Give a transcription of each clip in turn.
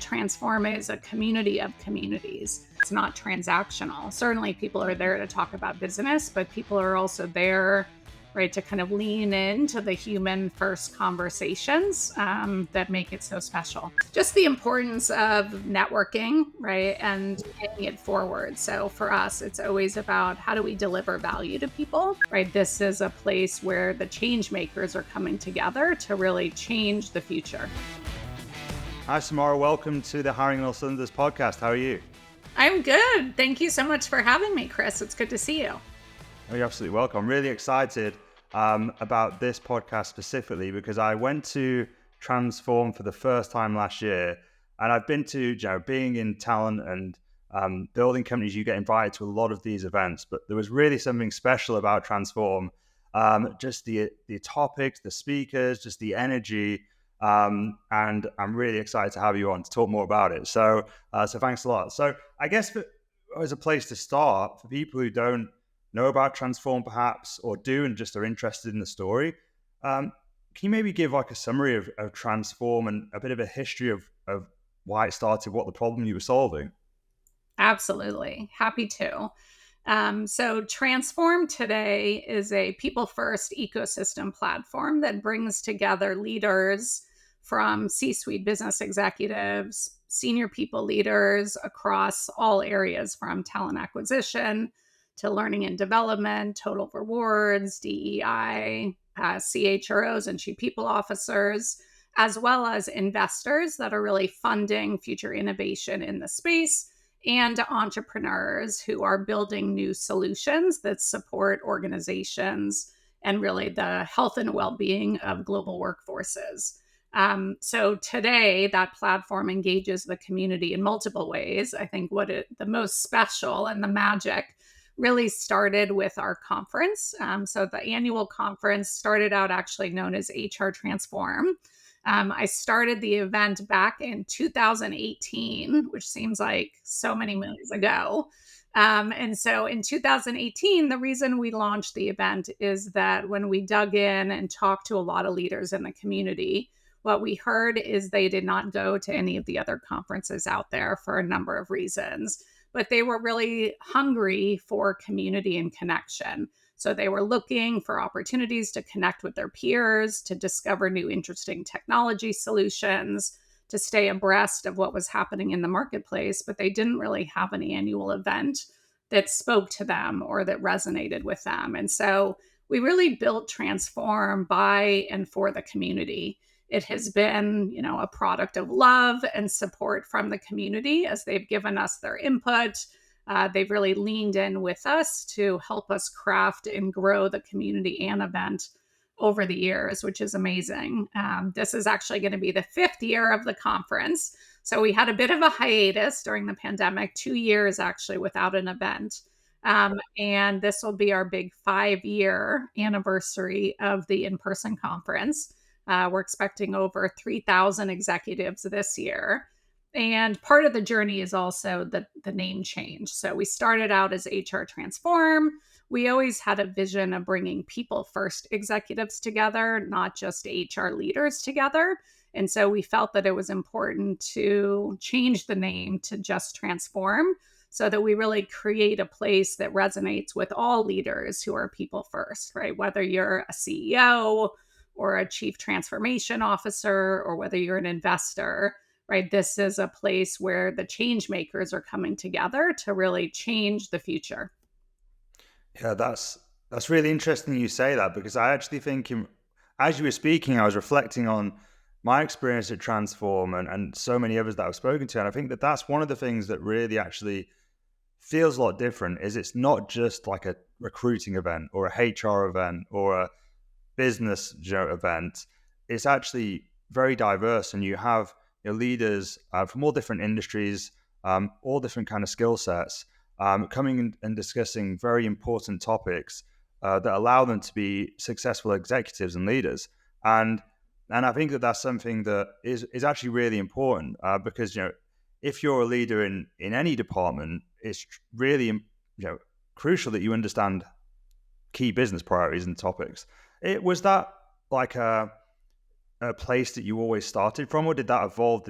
Transform is a community of communities. It's not transactional. Certainly people are there to talk about business, but people are also there, right, to kind of lean into the human first conversations that make it so special. Just the importance of networking, right, and paying it forward. So for us, it's always about how do we deliver value to people, right? This is a place where the change makers are coming together to really change the future. Hi, Samara. Welcome to the Hiring on All Cylinders podcast. How are you? I'm good. Thank you so much for having me, Chris. It's good to see you. Oh, you're absolutely welcome. I'm really excited about this podcast specifically because I went to Transform for the first time last year, and I've been to, being in talent and building companies, you get invited to a lot of these events, but there was really something special about Transform. Just the topics, the speakers, just the energy. And I'm really excited to have you on to talk more about it. So thanks a lot. So I guess as a place to start, for people who don't know about Transform perhaps, or do and just are interested in the story, can you maybe give like a summary of Transform and a bit of a history of why it started, what the problem you were solving? Absolutely. Happy to. So Transform today is a people-first ecosystem platform that brings together leaders from C-suite business executives, senior people leaders across all areas from talent acquisition to learning and development, total rewards, DEI, CHROs and chief people officers, as well as investors that are really funding future innovation in the space, and entrepreneurs who are building new solutions that support organizations and really the health and well-being of global workforces. So today, that platform engages the community in multiple ways. I think the most special and the magic really started with our conference. So the annual conference started out actually known as HR Transform. I started the event back in 2018, which seems like so many moons ago. And so in 2018, the reason we launched the event is that when we dug in and talked to a lot of leaders in the community, what we heard is they did not go to any of the other conferences out there for a number of reasons, but they were really hungry for community and connection. So they were looking for opportunities to connect with their peers, to discover new interesting technology solutions, to stay abreast of what was happening in the marketplace, but they didn't really have an annual event that spoke to them or that resonated with them. And so we really built Transform by and for the community. It has been, a product of love and support from the community as they've given us their input. They've really leaned in with us to help us craft and grow the community and event over the years, which is amazing. This is actually going to be the 5th year of the conference. So we had a bit of a hiatus during the pandemic, 2 years actually without an event. And this will be our big 5-year anniversary of the in-person conference. We're expecting over 3,000 executives this year. And part of the journey is also the name change. So we started out as HR Transform. We always had a vision of bringing people first executives together, not just HR leaders together. And so we felt that it was important to change the name to just Transform so that we really create a place that resonates with all leaders who are people first, right? Whether you're a CEO or a chief transformation officer, or whether you're an investor, right? This is a place where the change makers are coming together to really change the future. Yeah, that's really interesting you say that, because I actually think as you were speaking, I was reflecting on my experience at Transform and so many others that I've spoken to. And I think that that's one of the things that really actually feels a lot different is it's not just like a recruiting event or a HR event or a business event. It's actually very diverse, and you have leaders from all different industries, all different kind of skill sets, coming and discussing very important topics that allow them to be successful executives and leaders. And I think that that's something that is actually really important because if you're a leader in any department, it's really crucial that you understand key business priorities and topics. Was that like a place that you always started from, or did that evolve?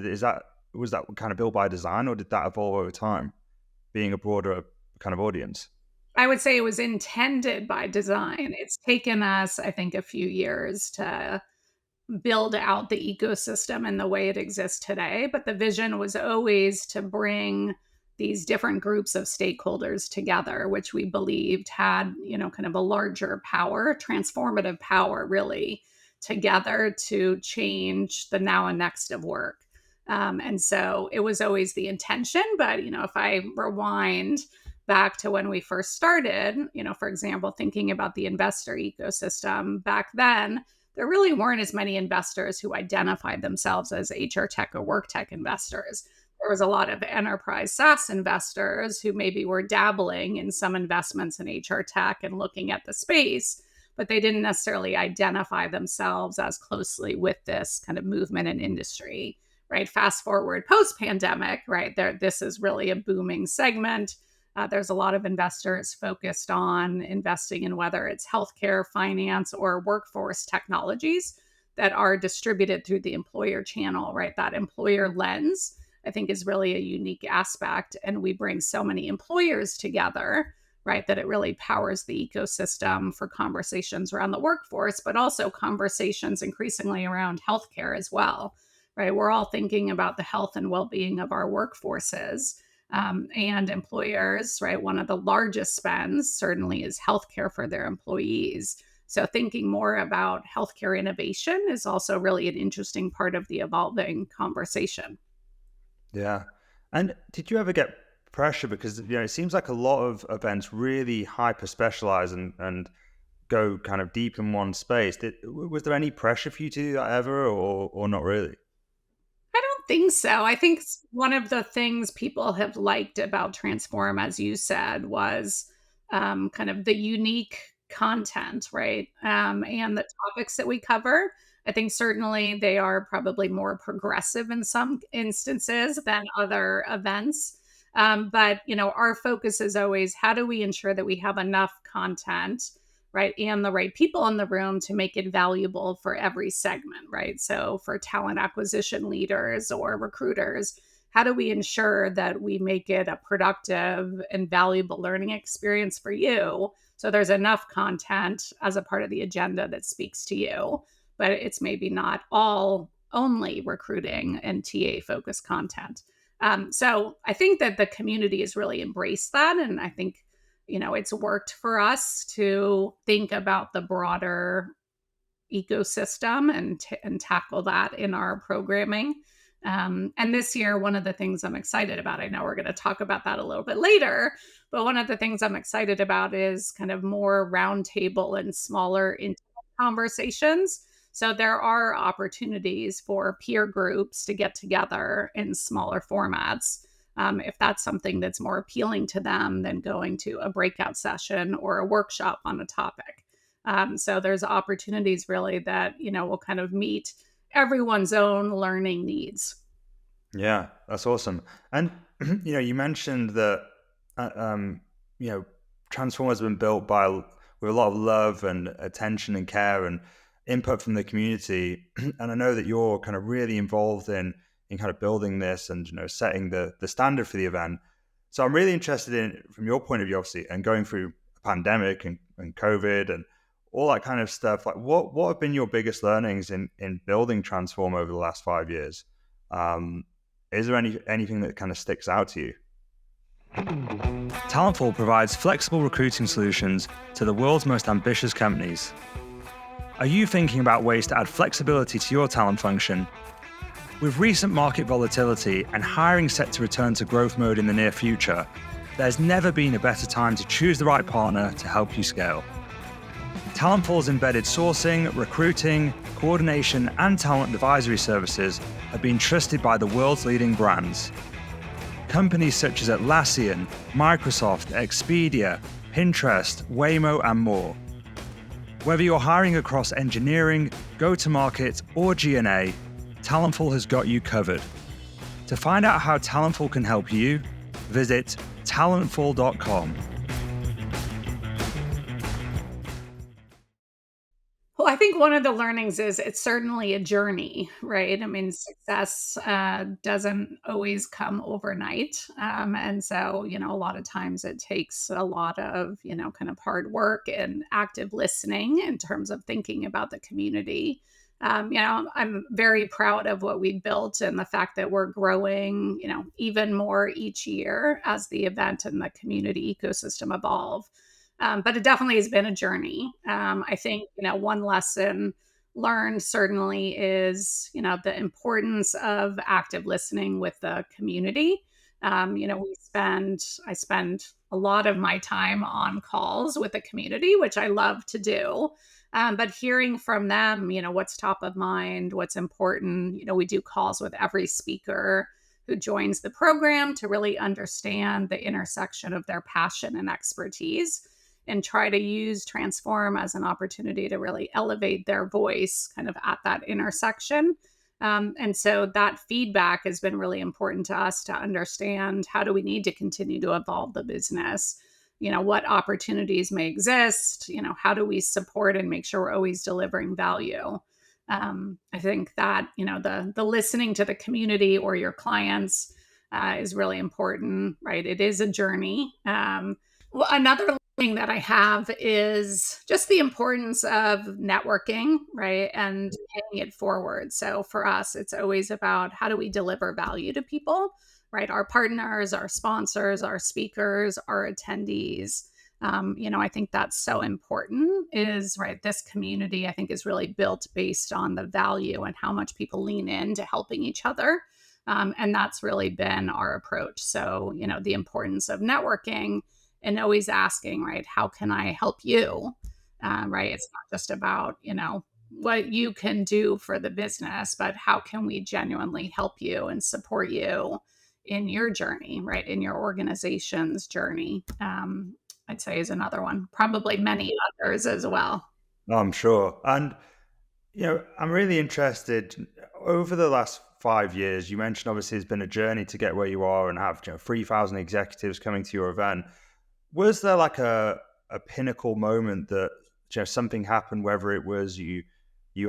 was that kind of built by design, or did that evolve over time, being a broader kind of audience? I would say it was intended by design. It's taken us, I think, a few years to build out the ecosystem in the way it exists today. But the vision was always to bring these different groups of stakeholders together, which we believed had, kind of a larger power, transformative power, really, together to change the now and next of work. And so it was always the intention. But, if I rewind back to when we first started, for example, thinking about the investor ecosystem back then, there really weren't as many investors who identified themselves as HR tech or work tech investors. There was a lot of enterprise SaaS investors who maybe were dabbling in some investments in HR tech and looking at the space, but they didn't necessarily identify themselves as closely with this kind of movement in industry, right? Fast forward post pandemic, right? This is really a booming segment. There's a lot of investors focused on investing in whether it's healthcare, finance, or workforce technologies that are distributed through the employer channel, right? That employer lens, I think, is really a unique aspect. And we bring so many employers together, right, that it really powers the ecosystem for conversations around the workforce, but also conversations increasingly around healthcare as well, right? We're all thinking about the health and well being of our workforces. And employers, right? One of the largest spends certainly is healthcare for their employees. So, thinking more about healthcare innovation is also really an interesting part of the evolving conversation. Yeah. And did you ever get pressure? Because, it seems like a lot of events really hyper specialize and go kind of deep in one space. Was there any pressure for you to do that ever, or not really? I don't think so. I think one of the things people have liked about Transform, as you said, was kind of the unique content, right? And the topics that we cover. I think certainly they are probably more progressive in some instances than other events. But, our focus is always how do we ensure that we have enough content, right? And the right people in the room to make it valuable for every segment, right? So for talent acquisition leaders or recruiters, how do we ensure that we make it a productive and valuable learning experience for you? So there's enough content as a part of the agenda that speaks to you, but it's maybe not all only recruiting and TA focused content. So I think that the community has really embraced that. And I think it's worked for us to think about the broader ecosystem and tackle that in our programming. And this year, one of the things I'm excited about, I know we're going to talk about that a little bit later, but one of the things I'm excited about is kind of more roundtable and smaller intimate conversations. So there are opportunities for peer groups to get together in smaller formats, if that's something that's more appealing to them than going to a breakout session or a workshop on a topic. So there's opportunities really that, will kind of meet everyone's own learning needs. Yeah, that's awesome. And you mentioned that uh, um, you know, Transform has been built with a lot of love and attention and care and input from the community. And I know that you're kind of really involved in kind of building this and setting the standard for the event. So I'm really interested in, from your point of view, obviously, and going through a pandemic and COVID and all that kind of stuff. Like, what have been your biggest learnings in building Transform over the last 5 years? Is there anything that kind of sticks out to you? Talentful provides flexible recruiting solutions to the world's most ambitious companies. Are you thinking about ways to add flexibility to your talent function? With recent market volatility and hiring set to return to growth mode in the near future, there's never been a better time to choose the right partner to help you scale. Talentful's embedded sourcing, recruiting, coordination, and talent advisory services have been trusted by the world's leading brands. Companies such as Atlassian, Microsoft, Expedia, Pinterest, Waymo, and more. Whether you're hiring across engineering, go-to-market, or G&A, Talentful has got you covered. To find out how Talentful can help you, visit talentful.com. Well, I think one of the learnings is it's certainly a journey, right? I mean, success doesn't always come overnight. And so, a lot of times it takes a lot of, kind of hard work and active listening in terms of thinking about the community. I'm very proud of what we built and the fact that we're growing, even more each year as the event and the community ecosystem evolve. But it definitely has been a journey. I think, one lesson learned certainly is, the importance of active listening with the community. I spend a lot of my time on calls with the community, which I love to do. But hearing from them, what's top of mind, what's important, we do calls with every speaker who joins the program to really understand the intersection of their passion and expertise and try to use Transform as an opportunity to really elevate their voice kind of at that intersection. And so that feedback has been really important to us to understand how do we need to continue to evolve the business? What opportunities may exist? How do we support and make sure we're always delivering value? I think that, the listening to the community or your clients is really important, right? It is a journey. Well, another thing that I have is just the importance of networking, right? And paying it forward. So for us, it's always about how do we deliver value to people, right? Our partners, our sponsors, our speakers, our attendees. I think that's so important is right. This community, I think, is really built based on the value and how much people lean into helping each other. And that's really been our approach. So, the importance of networking and always asking, right, how can I help you? Right. It's not just about, what you can do for the business, but how can we genuinely help you and support you in your journey, right? In your organization's journey. I'd say is another one, probably many others as well. I'm sure. And, I'm really interested over the last 5 years. You mentioned obviously it's been a journey to get where you are and have 3,000 executives coming to your event. Was there like a pinnacle moment that something happened, whether it was you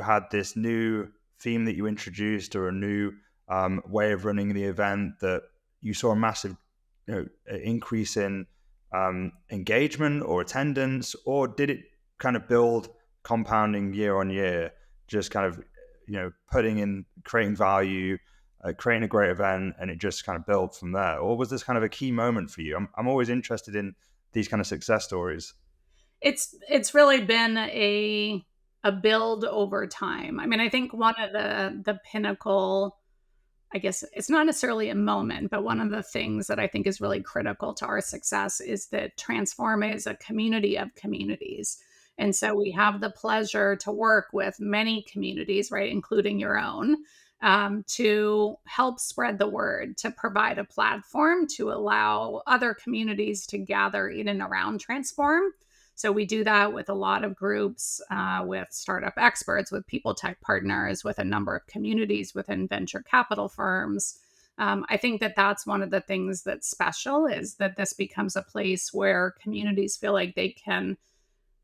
had this new theme that you introduced or a new way of running the event that you saw a massive increase in engagement or attendance, or did it kind of build compounding year on year, just kind of creating value, creating a great event, and it just kind of built from there? Or was this kind of a key moment for you? I'm always interested in these kind of success stories. It's really been a build over time. I mean, I think one of the pinnacle, I guess it's not necessarily a moment, but one of the things that I think is really critical to our success is that Transform is a community of communities. And so we have the pleasure to work with many communities, right, including your own, to help spread the word, to provide a platform to allow other communities to gather in and around Transform. So we do that with a lot of groups, with startup experts, with people tech partners, with a number of communities within venture capital firms. I think that that's one of the things that's special is that this becomes a place where communities feel like they can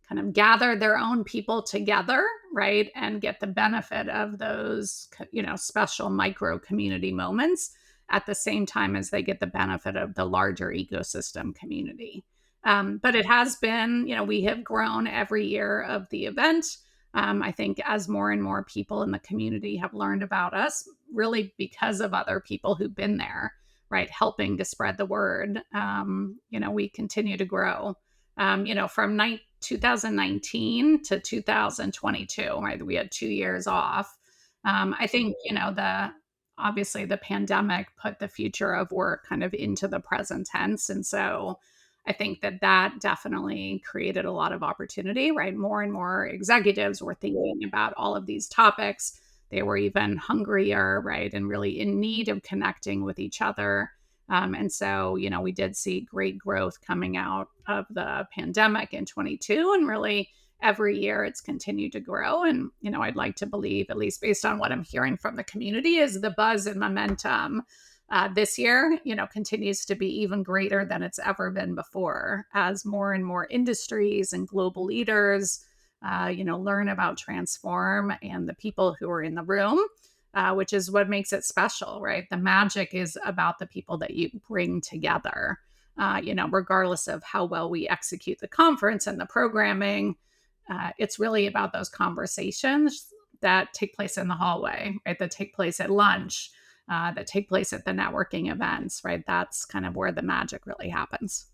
kind of gather their own people together, right? And get the benefit of those, special micro community moments at the same time as they get the benefit of the larger ecosystem community. But it has been, we have grown every year of the event. I think as more and more people in the community have learned about us, really because of other people who've been there, right, helping to spread the word, we continue to grow. From 2019 to 2022, right, we had 2 years off. I think, obviously the pandemic put the future of work kind of into the present tense. And so I think that definitely created a lot of opportunity, right? More and more executives were thinking about all of these topics. They were even hungrier, right? And really in need of connecting with each other. And so, we did see great growth coming out of the pandemic in 22, and really every year it's continued to grow. And, I'd like to believe, at least based on what I'm hearing from the community, is the buzz and momentum this year, continues to be even greater than it's ever been before as more and more industries and global leaders learn about Transform and the people who are in the room, which is what makes it special, right? The magic is about the people that you bring together. Regardless of how well we execute the conference and the programming, it's really about those conversations that take place in the hallway, right? That take place at lunch, that take place at the networking events, right? That's kind of where the magic really happens.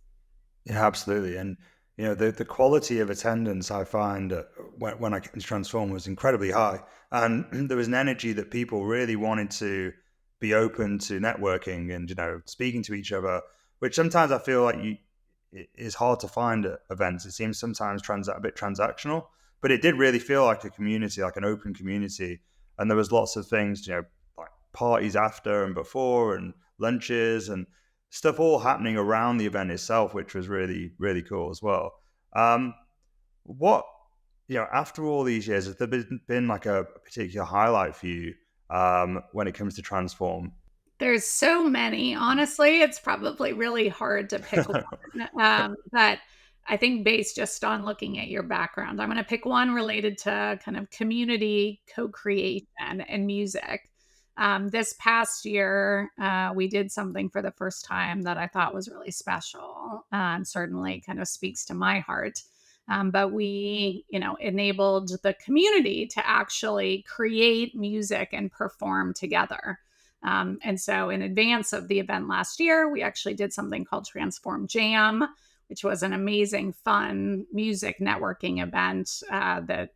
Yeah, absolutely. And the quality of attendance I find when I came to Transform was incredibly high, and there was an energy that people really wanted to be open to networking and speaking to each other, which sometimes I feel like it is hard to find at events. It seems sometimes a bit transactional, but it did really feel like a community, like an open community, and there was lots of things, like parties after and before, and lunches and stuff all happening around the event itself, which was really, really cool as well. Um, what, after all these years, has there been like a particular highlight for you when it comes to Transform? There's so many. Honestly, it's probably really hard to pick one. But I think based just on looking at your background, I'm going to pick one related to kind of community co-creation and music. This past year, we did something for the first time that I thought was really special, and certainly kind of speaks to my heart. But we, enabled the community to actually create music and perform together. And so, in advance of the event last year, we actually did something called Transform Jam, which was an amazing, fun music networking event that,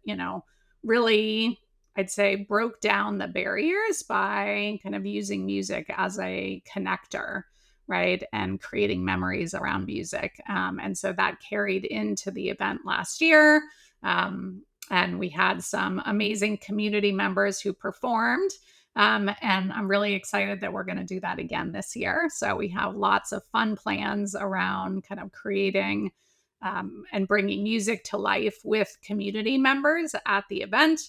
really, I'd say, broke down the barriers by kind of using music as a connector, right? And creating memories around music. And so that carried into the event last year. And we had some amazing community members who performed. And I'm really excited that we're going to do that again this year. So we have lots of fun plans around kind of creating and bringing music to life with community members at the event.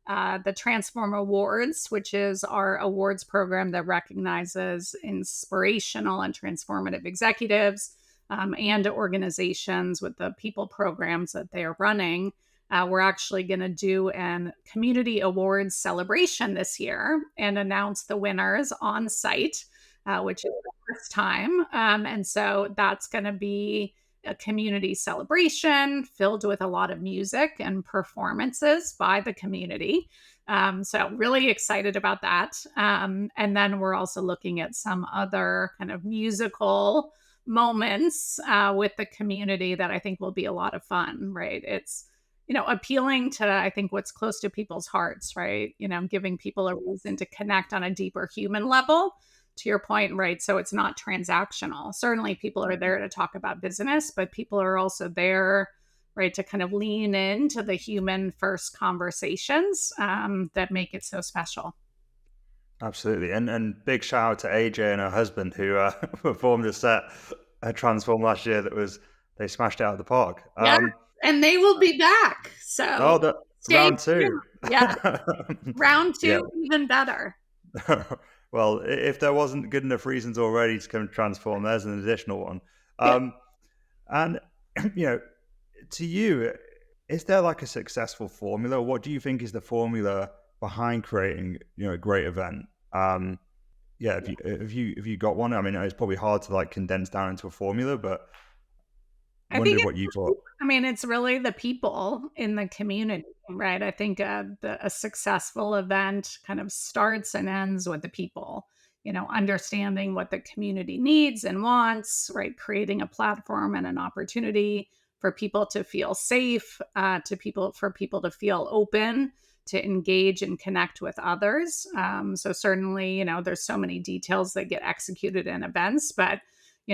The Transform Awards, which is our awards program that recognizes inspirational and transformative executives and organizations with the people programs that they are running. We're actually going to do an community awards celebration this year and announce the winners on site, which is the first time. And so that's going to be a community celebration filled with a lot of music and performances by the community. So really excited about that. And then we're also looking at some other kind of musical moments with the community that I think will be a lot of fun, right? It's appealing to, I think, what's close to people's hearts, right? Giving people a reason to connect on a deeper human level, to your point, right? So it's not transactional. Certainly people are there to talk about business, but people are also there, right, to kind of lean into the human first conversations that make it so special. Absolutely. And big shout out to AJ and her husband who performed a set at Transform last year they smashed it out of the park. Yeah. And they will be back. So Oh, the stay round two. tuned. Yeah. Round Yeah. two, even better. Well, if there wasn't good enough reasons already to come to Transform, there's an additional one. Yeah. And to you, is there like a successful formula? What do you think is the formula behind creating, a great event? Yeah, if you got one, I mean, it's probably hard to like condense down into a formula, but I think wondered what you thought. it's really the people in the community, right? I think a successful event kind of starts and ends with the people, understanding what the community needs and wants, right? Creating a platform and an opportunity for people to feel safe, for people to feel open, to engage and connect with others. So certainly, there's so many details that get executed in events, but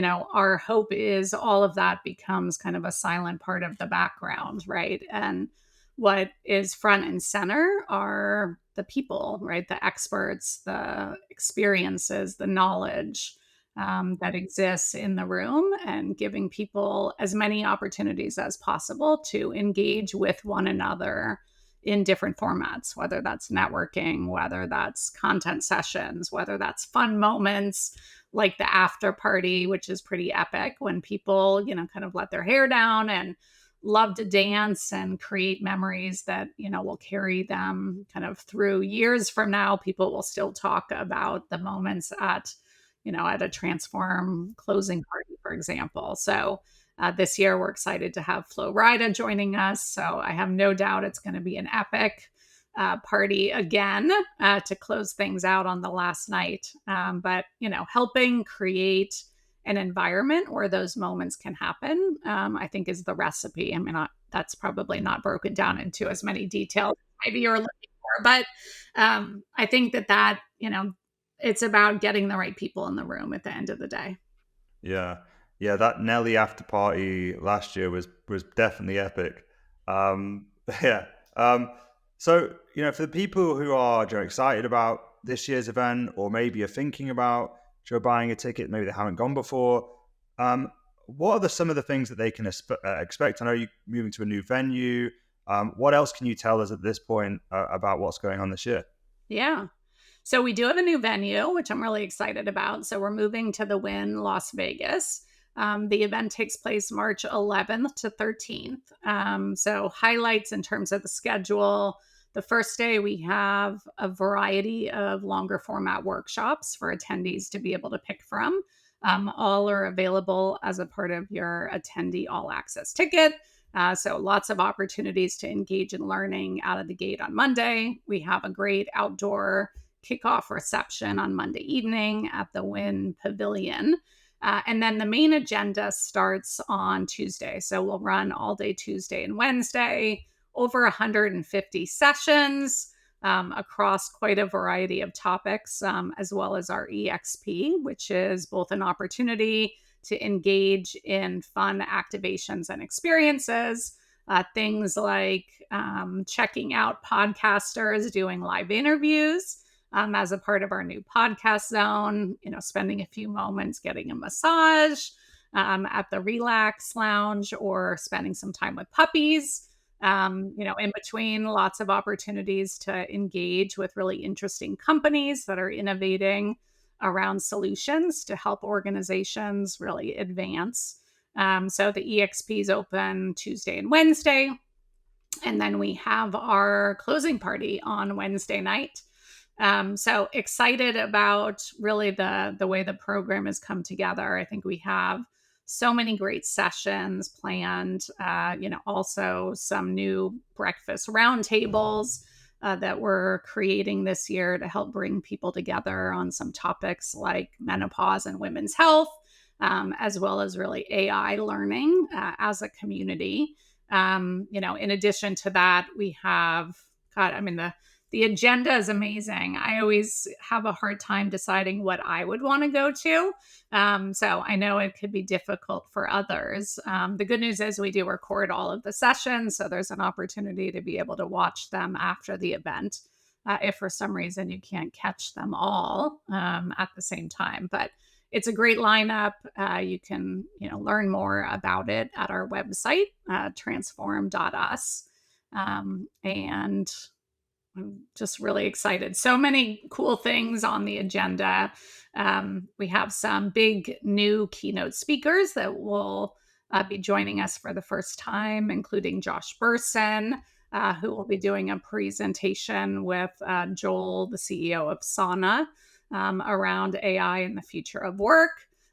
our hope is all of that becomes kind of a silent part of the background, right? And what is front and center are the people, right? The experts, the experiences, the knowledge that exists in the room, and giving people as many opportunities as possible to engage with one another in different formats, whether that's networking, whether that's content sessions, whether that's fun moments like the after party, which is pretty epic when people, kind of let their hair down and love to dance and create memories that, will carry them kind of through years from now. People will still talk about the moments at a Transform closing party, for example. So this year we're excited to have Flo Rida joining us. So I have no doubt it's going to be an epic party again to close things out on the last night. But, helping create an environment where those moments can happen, I think is the recipe. I mean, that's probably not broken down into as many details maybe you're looking for, but I think that it's about getting the right people in the room at the end of the day. Yeah, yeah. That Nelly after party last year was definitely epic. Um, yeah. So for the people who are excited about this year's event, or maybe are thinking about buying a ticket, maybe they haven't gone before. Um, what are some of the things that they can expect? I know you're moving to a new venue. What else can you tell us at this point about what's going on this year? Yeah. So we do have a new venue, which I'm really excited about. So we're moving to the Wynn Las Vegas. The event takes place March 11th to 13th. So highlights in terms of the schedule. The first day we have a variety of longer format workshops for attendees to be able to pick from. All are available as a part of your attendee all access ticket. So lots of opportunities to engage in learning out of the gate on Monday. We have a great outdoor kickoff reception on Monday evening at the Wynn Pavilion. And then the main agenda starts on Tuesday. So we'll run all day Tuesday and Wednesday, over 150 sessions across quite a variety of topics, as well as our EXP, which is both an opportunity to engage in fun activations and experiences. Things like checking out podcasters doing live interviews as a part of our new podcast zone, spending a few moments getting a massage at the Relax Lounge, or spending some time with puppies. In between, lots of opportunities to engage with really interesting companies that are innovating around solutions to help organizations really advance. So the EXP is open Tuesday and Wednesday. And then we have our closing party on Wednesday night. So excited about really the way the program has come together. I think we have so many great sessions planned. Also some new breakfast roundtables that we're creating this year to help bring people together on some topics like menopause and women's health, as well as really AI learning as a community. In addition to that, we have, God, I mean, the agenda is amazing. I always have a hard time deciding what I would want to go to. So I know it could be difficult for others. The good news is we do record all of the sessions, so there's an opportunity to be able to watch them after the event if for some reason you can't catch them all at the same time. But it's a great lineup. You can learn more about it at our website, transform.us. And I'm just really excited. So many cool things on the agenda. We have some big new keynote speakers that will be joining us for the first time, including Josh Burson, who will be doing a presentation with Joel, the CEO of Sana, around AI and the future of work.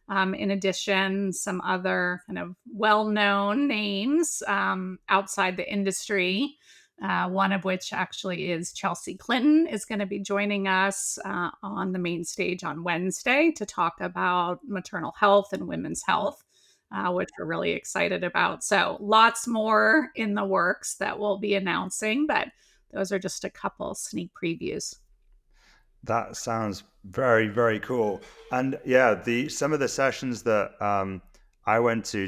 In addition, some other kind of well-known names outside the industry. One of which actually is Chelsea Clinton is going to be joining us on the main stage on Wednesday to talk about maternal health and women's health, which we're really excited about. So lots more in the works that we'll be announcing, but those are just a couple sneak previews. That sounds very, very cool. And yeah, the some of the sessions that I went to,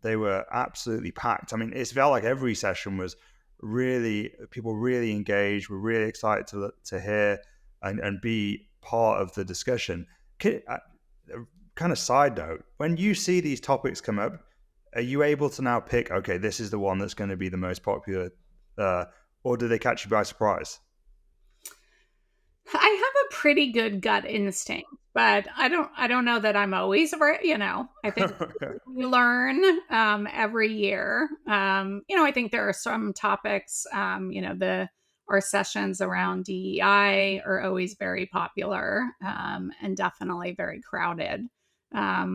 they were absolutely packed. I mean, it felt like every session was really, people really engaged, were really excited to hear and be part of the discussion. Kind of side note, when you see these topics come up, are you able to now pick, okay, this is the one that's going to be the most popular, or do they catch you by surprise? I have a pretty good gut instinct, but I don't know that I'm always right. I think we learn every year. I think there are some topics. The our sessions around DEI are always very popular, and definitely very crowded.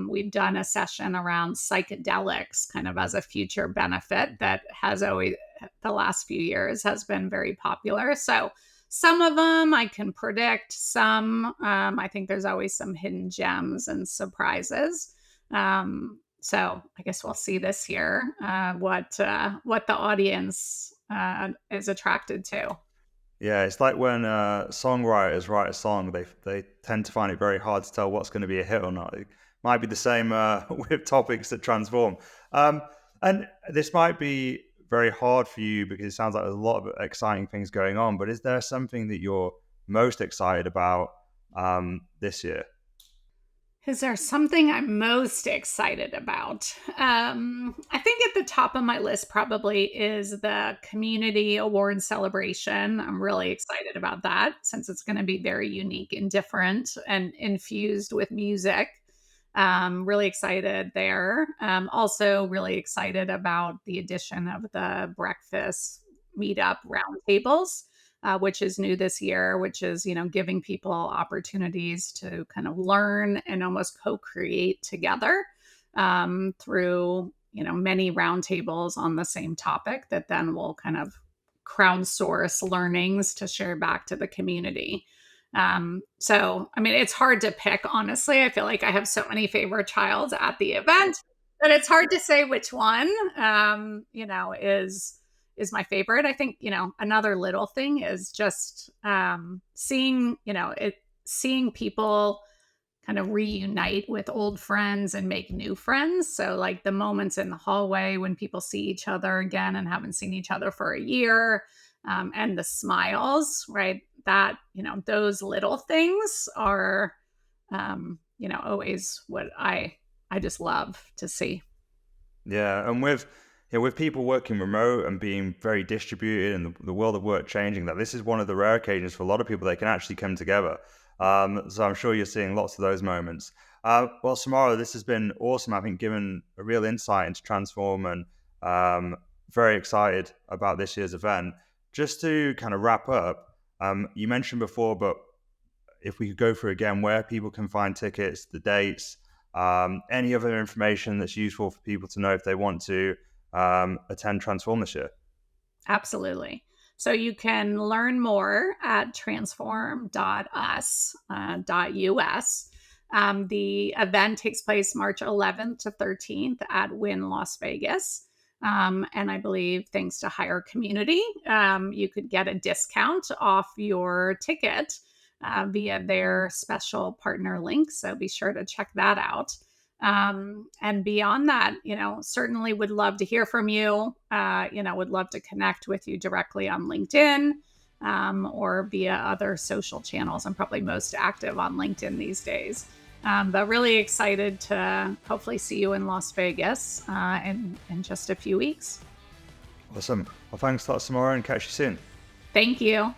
We've done a session around psychedelics, kind of as a future benefit that has always the last few years has been very popular. So some of them I can predict. Some I think there's always some hidden gems and surprises. So I guess we'll see this year what the audience is attracted to. Yeah, it's like when songwriters write a song, they tend to find it very hard to tell what's going to be a hit or not. It might be the same with topics that transform. Um, and this might be very hard for you because it sounds like there's a lot of exciting things going on. But is there something that you're most excited about this year? Is there something I'm most excited about? I think at the top of my list probably is the community award celebration. I'm really excited about that since it's going to be very unique and different and infused with music. Really excited there. Also, really excited about the addition of the breakfast meetup roundtables, which is new this year, which is, giving people opportunities to kind of learn and almost co create together through, many roundtables on the same topic that then will kind of crowdsource learnings to share back to the community. So, I mean, it's hard to pick, honestly. I feel like I have so many favorite childs at the event that it's hard to say which one, is my favorite. I think, another little thing is just seeing people kind of reunite with old friends and make new friends. So like the moments in the hallway when people see each other again and haven't seen each other for a year, and the smiles, right? That, those little things are, always what I just love to see. Yeah, and with people working remote and being very distributed, and the world of work changing, that this is one of the rare occasions for a lot of people they can actually come together. So I'm sure you're seeing lots of those moments. Well, Samara, this has been awesome. I think given a real insight into Transform, and very excited about this year's event. Just to kind of wrap up, you mentioned before, but if we could go through again where people can find tickets, the dates, any other information that's useful for people to know if they want to attend Transform this year. Absolutely. So you can learn more at transform.us.us. The event takes place March 11th to 13th at Wynn Las Vegas. And I believe thanks to Higher Community, you could get a discount off your ticket via their special partner link. So be sure to check that out. And beyond that, certainly would love to hear from you. Would love to connect with you directly on LinkedIn, or via other social channels. I'm probably most active on LinkedIn these days. But really excited to hopefully see you in Las Vegas in just a few weeks. Awesome. Well, thanks a lot, Samara, and catch you soon. Thank you.